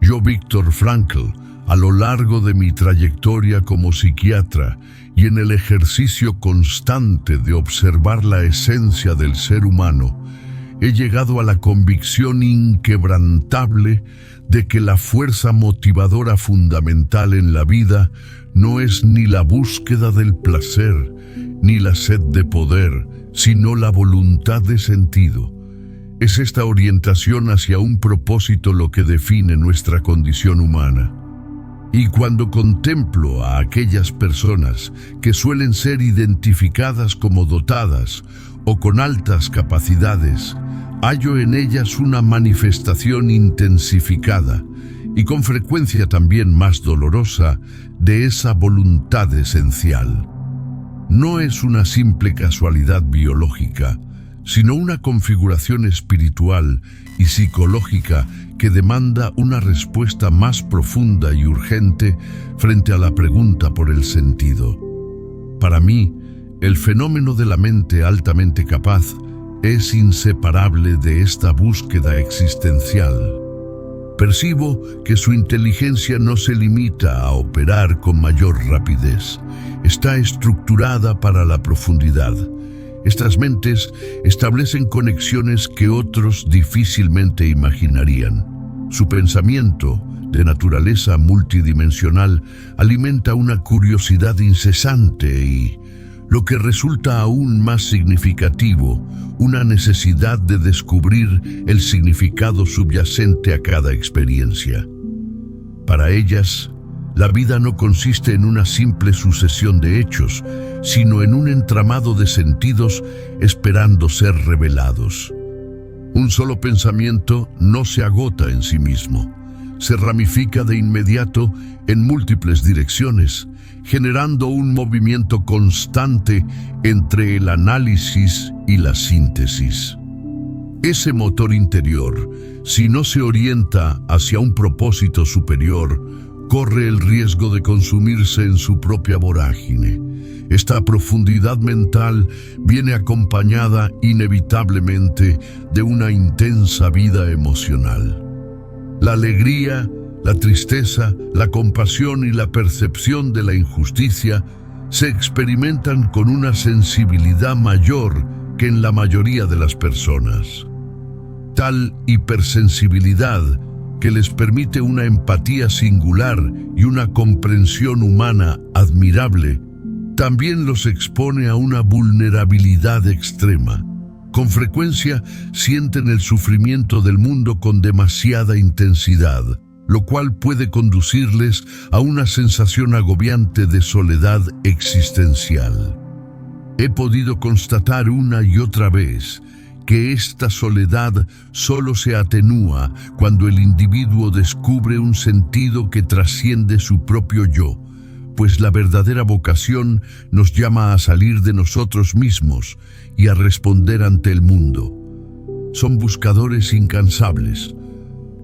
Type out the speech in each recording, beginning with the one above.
Yo, Viktor Frankl, a lo largo de mi trayectoria como psiquiatra y en el ejercicio constante de observar la esencia del ser humano, he llegado a la convicción inquebrantable de que la fuerza motivadora fundamental en la vida no es ni la búsqueda del placer, ni la sed de poder, sino la voluntad de sentido. Es esta orientación hacia un propósito lo que define nuestra condición humana. Y cuando contemplo a aquellas personas que suelen ser identificadas como dotadas o con altas capacidades, hallo en ellas una manifestación intensificada y con frecuencia también más dolorosa de esa voluntad esencial. No es una simple casualidad biológica, sino una configuración espiritual y psicológica que demanda una respuesta más profunda y urgente frente a la pregunta por el sentido. Para mí, el fenómeno de la mente altamente capaz es inseparable de esta búsqueda existencial. Percibo que su inteligencia no se limita a operar con mayor rapidez, está estructurada para la profundidad. Estas mentes establecen conexiones que otros difícilmente imaginarían. Su pensamiento, de naturaleza multidimensional, alimenta una curiosidad incesante y, lo que resulta aún más significativo, una necesidad de descubrir el significado subyacente a cada experiencia. Para ellas, la vida no consiste en una simple sucesión de hechos, sino en un entramado de sentidos esperando ser revelados. Un solo pensamiento no se agota en sí mismo, se ramifica de inmediato en múltiples direcciones, generando un movimiento constante entre el análisis y la síntesis. Ese motor interior, si no se orienta hacia un propósito superior, corre el riesgo de consumirse en su propia vorágine. Esta profundidad mental viene acompañada inevitablemente de una intensa vida emocional. La alegría, la tristeza, la compasión y la percepción de la injusticia se experimentan con una sensibilidad mayor que en la mayoría de las personas. Tal hipersensibilidad que les permite una empatía singular y una comprensión humana admirable, también los expone a una vulnerabilidad extrema. Con frecuencia sienten el sufrimiento del mundo con demasiada intensidad, lo cual puede conducirles a una sensación agobiante de soledad existencial. He podido constatar una y otra vez que esta soledad solo se atenúa cuando el individuo descubre un sentido que trasciende su propio yo, pues la verdadera vocación nos llama a salir de nosotros mismos y a responder ante el mundo. Son buscadores incansables.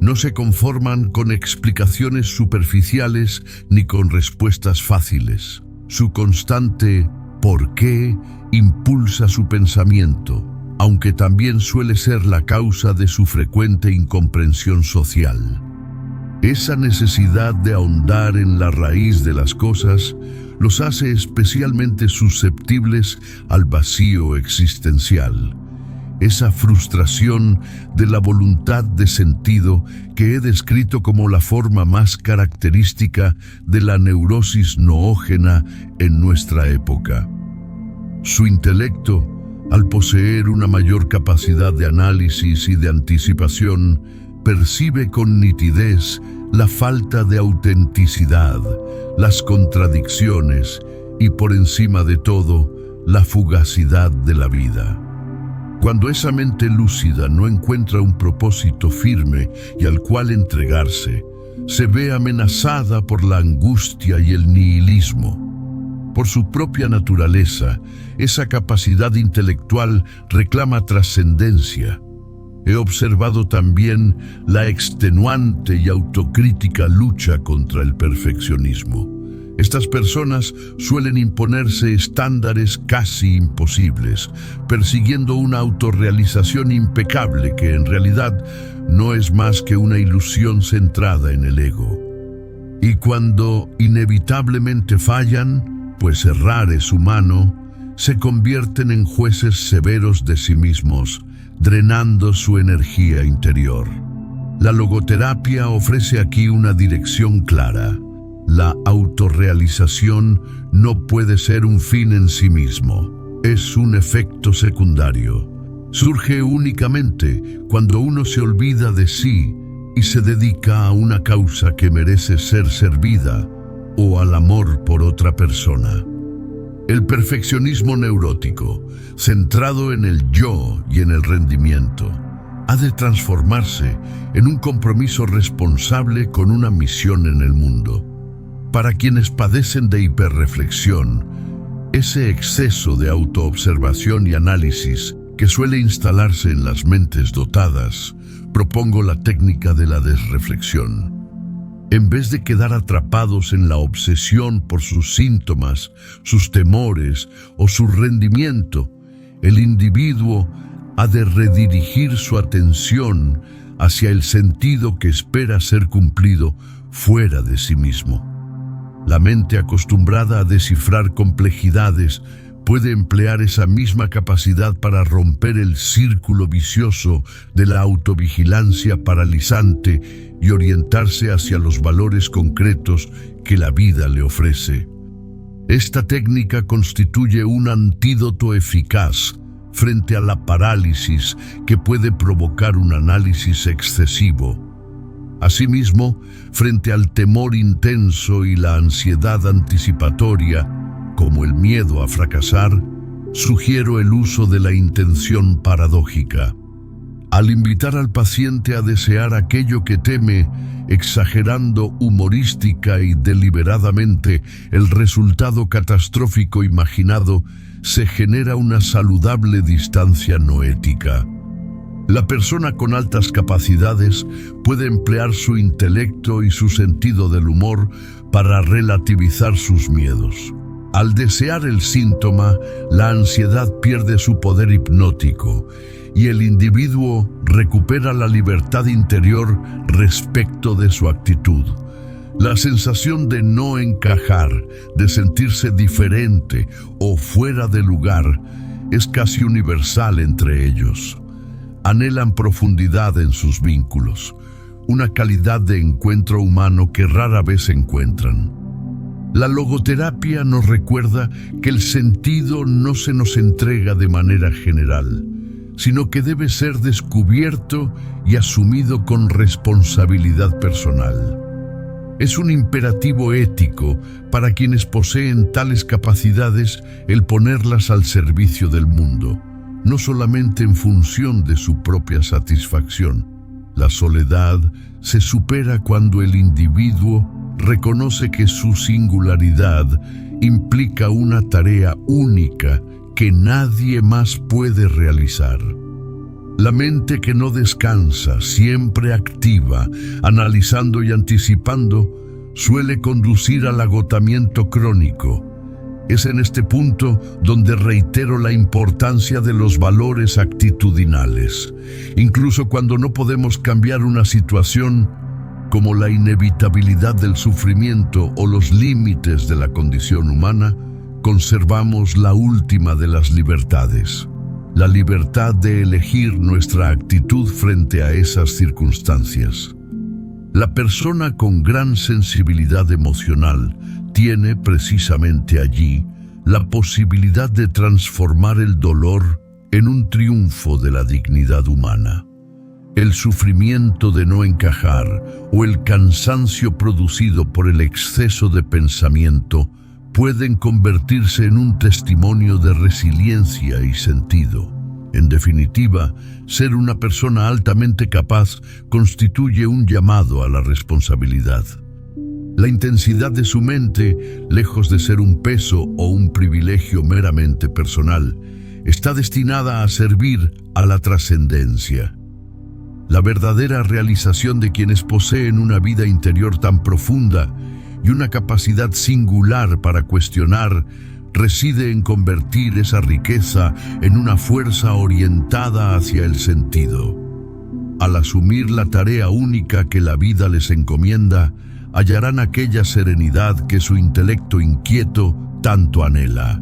No se conforman con explicaciones superficiales ni con respuestas fáciles. Su constante ¿por qué? Impulsa su pensamiento, aunque también suele ser la causa de su frecuente incomprensión social. Esa necesidad de ahondar en la raíz de las cosas los hace especialmente susceptibles al vacío existencial. Esa frustración de la voluntad de sentido que he descrito como la forma más característica de la neurosis noógena en nuestra época. Su intelecto, al poseer una mayor capacidad de análisis y de anticipación, percibe con nitidez la falta de autenticidad, las contradicciones y, por encima de todo, la fugacidad de la vida. Cuando esa mente lúcida no encuentra un propósito firme y al cual entregarse, se ve amenazada por la angustia y el nihilismo. Por su propia naturaleza, esa capacidad intelectual reclama trascendencia. He observado también la extenuante y autocrítica lucha contra el perfeccionismo. Estas personas suelen imponerse estándares casi imposibles, persiguiendo una autorrealización impecable que en realidad no es más que una ilusión centrada en el ego. Y cuando inevitablemente fallan, pues errar es humano, se convierten en jueces severos de sí mismos, drenando su energía interior. La logoterapia ofrece aquí una dirección clara. La autorrealización no puede ser un fin en sí mismo, es un efecto secundario. Surge únicamente cuando uno se olvida de sí y se dedica a una causa que merece ser servida o al amor por otra persona. El perfeccionismo neurótico, centrado en el yo y en el rendimiento, ha de transformarse en un compromiso responsable con una misión en el mundo. Para quienes padecen de hiperreflexión, ese exceso de autoobservación y análisis que suele instalarse en las mentes dotadas, propongo la técnica de la desreflexión. En vez de quedar atrapados en la obsesión por sus síntomas, sus temores o su rendimiento, el individuo ha de redirigir su atención hacia el sentido que espera ser cumplido fuera de sí mismo. La mente acostumbrada a descifrar complejidades puede emplear esa misma capacidad para romper el círculo vicioso de la autovigilancia paralizante y orientarse hacia los valores concretos que la vida le ofrece. Esta técnica constituye un antídoto eficaz frente a la parálisis que puede provocar un análisis excesivo. Asimismo, frente al temor intenso y la ansiedad anticipatoria, como el miedo a fracasar, sugiero el uso de la intención paradójica. Al invitar al paciente a desear aquello que teme, exagerando humorística y deliberadamente el resultado catastrófico imaginado, se genera una saludable distancia noética. La persona con altas capacidades puede emplear su intelecto y su sentido del humor para relativizar sus miedos. Al desear el síntoma, la ansiedad pierde su poder hipnótico y el individuo recupera la libertad interior respecto de su actitud. La sensación de no encajar, de sentirse diferente o fuera de lugar, es casi universal entre ellos. Anhelan profundidad en sus vínculos, una calidad de encuentro humano que rara vez encuentran. La logoterapia nos recuerda que el sentido no se nos entrega de manera general, sino que debe ser descubierto y asumido con responsabilidad personal. Es un imperativo ético para quienes poseen tales capacidades el ponerlas al servicio del mundo, no solamente en función de su propia satisfacción. La soledad se supera cuando el individuo reconoce que su singularidad implica una tarea única que nadie más puede realizar. La mente que no descansa, siempre activa, analizando y anticipando, suele conducir al agotamiento crónico. Es en este punto donde reitero la importancia de los valores actitudinales. Incluso cuando no podemos cambiar una situación, como la inevitabilidad del sufrimiento o los límites de la condición humana, conservamos la última de las libertades, la libertad de elegir nuestra actitud frente a esas circunstancias. La persona con gran sensibilidad emocional tiene precisamente allí la posibilidad de transformar el dolor en un triunfo de la dignidad humana. El sufrimiento de no encajar o el cansancio producido por el exceso de pensamiento pueden convertirse en un testimonio de resiliencia y sentido. En definitiva, ser una persona altamente capaz constituye un llamado a la responsabilidad. La intensidad de su mente, lejos de ser un peso o un privilegio meramente personal, está destinada a servir a la trascendencia. La verdadera realización de quienes poseen una vida interior tan profunda y una capacidad singular para cuestionar reside en convertir esa riqueza en una fuerza orientada hacia el sentido. Al asumir la tarea única que la vida les encomienda, hallarán aquella serenidad que su intelecto inquieto tanto anhela.